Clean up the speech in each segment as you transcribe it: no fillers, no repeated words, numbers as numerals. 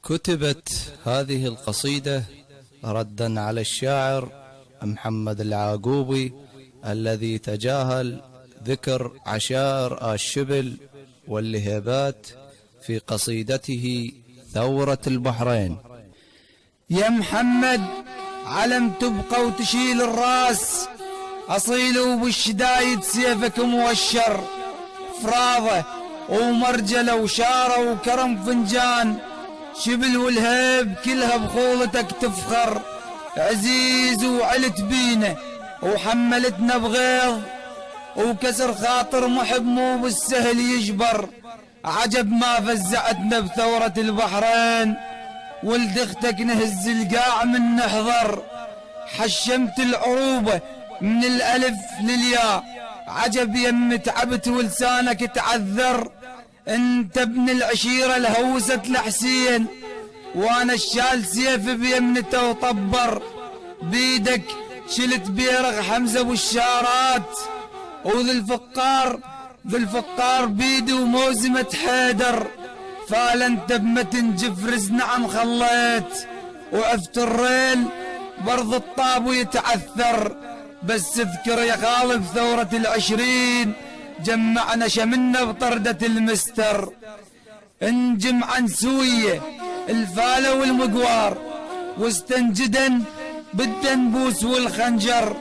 كتبت هذه القصيدة ردا على الشاعر محمد العاقوبي الذي تجاهل ذكر عشائر الشبل واللهيبات في قصيدته ثورة البحرين. يا محمد علم تبقى وتشيل الراس، أصيل وبالشدايد سيفك موشر، فراضة ومرجلة وشارة وكرم فنجان، شبل والهيب كلها بخولتك تفخر، عزيز وعلت بينا وحملتنا بغيظ، وكسر خاطر محب مو بالسهل يجبر، عجب ما فزعتنا بثورة البحرين، ولد اختك نهز القاع من نحضر، حشمت العروبة من الألف للياء، عجب يم تعبت ولسانك تعذر، انت ابن العشيرة الهوسة الحسين، وانا الشال سيف بيمنته وطبر، بيدك شلت بيرغ حمزة والشارات، وذي الفقار بيدي وموزمة حيدر، فال انت بمتن جفرز نعم خليت، وعفت الريل برض الطاب ويتعثر، بس اذكر يا خالف ثورة العشرين، جمعنا شمنا بطردة المستر، انجم عن سوية الفالة والمقوار، واستنجدا بالدنبوس والخنجر،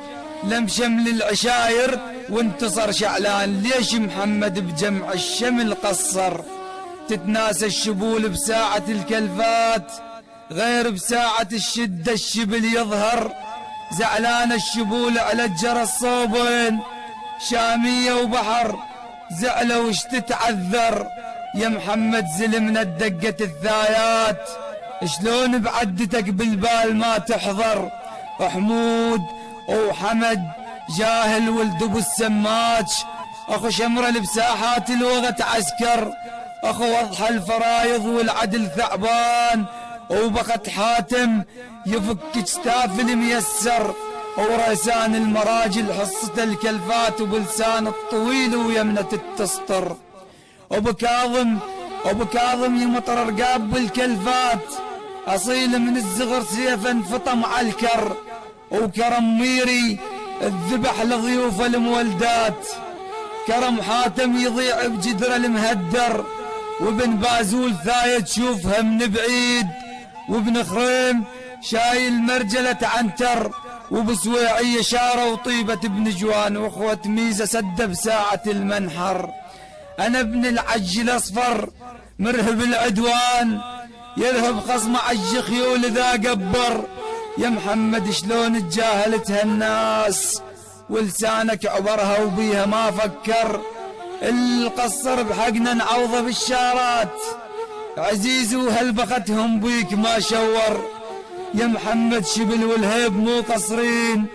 لم شمل العشاير وانتصر شعلان، ليش محمد بجمع الشمل قصر، تتناسى الشبول بساعة الكلفات، غير بساعة الشدة الشبل يظهر، زعلان الشبول على الجرى الصوبين، شامية وبحر زعلة وش تتعذر، يا محمد زلمنا الدقة الثايات، شلون بعدتك بالبال ما تحضر، حمود وحمد جاهل ولد ابو السماج، اخو شمرل بساحات الوغى عسكر، اخو وضح الفرايض والعدل ثعبان، وبخت حاتم يفك اجتاف الميسر، ورسان المراجل حصة الكلفات، وبلسان الطويل ويمنة التسطر، وبو كاظم يمطر رقاب بالكلفات، اصيل من الزغر سيفا انفطم على الكر، وكرم ميري الذبح لضيوف المولدات، كرم حاتم يضيع بجدر المهدر، وابن بازول ثاية تشوفها من بعيد، وابن خريم شايل مرجلة عنتر، وبسويعية شارة وطيبة بن جوان، واخوة ميزة سد بساعة المنحر، انا ابن العج الاصفر مرهب العدوان، يرهب خصم عج خيول ذا قبر، يا محمد شلون تجاهلتها الناس، ولسانك عبرها وبيها ما فكر، القصر بحقنا نعوضه بالشارات، عزيز وهلبختهم بيك ما شور، يا محمد شبل والهيب مو قصرين،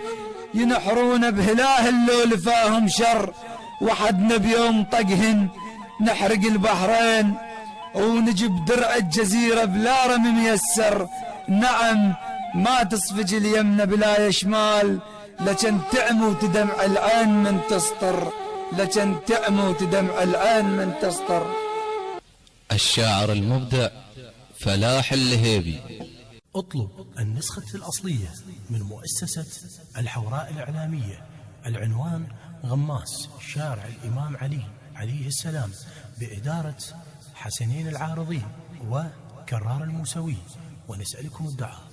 ينحرون بهلاه اللو لفاهم شر، وحدنا بيوم طقهن نحرق البحرين، ونجيب درع الجزيرة بلا رمي ميسر، نعم ما تصفج اليمنى بلا يشمال، لكن تعمى وتدمع العين من تسطر، لكن تعمى وتدمع العين من تسطر. الشاعر المبدع فلاح اللهيبي. اطلب النسخة الأصلية من مؤسسة الحوراء الإعلامية، العنوان غماس شارع الإمام علي عليه السلام، بإدارة حسنين العارضين وكرار الموسوي، ونسألكم الدعاء.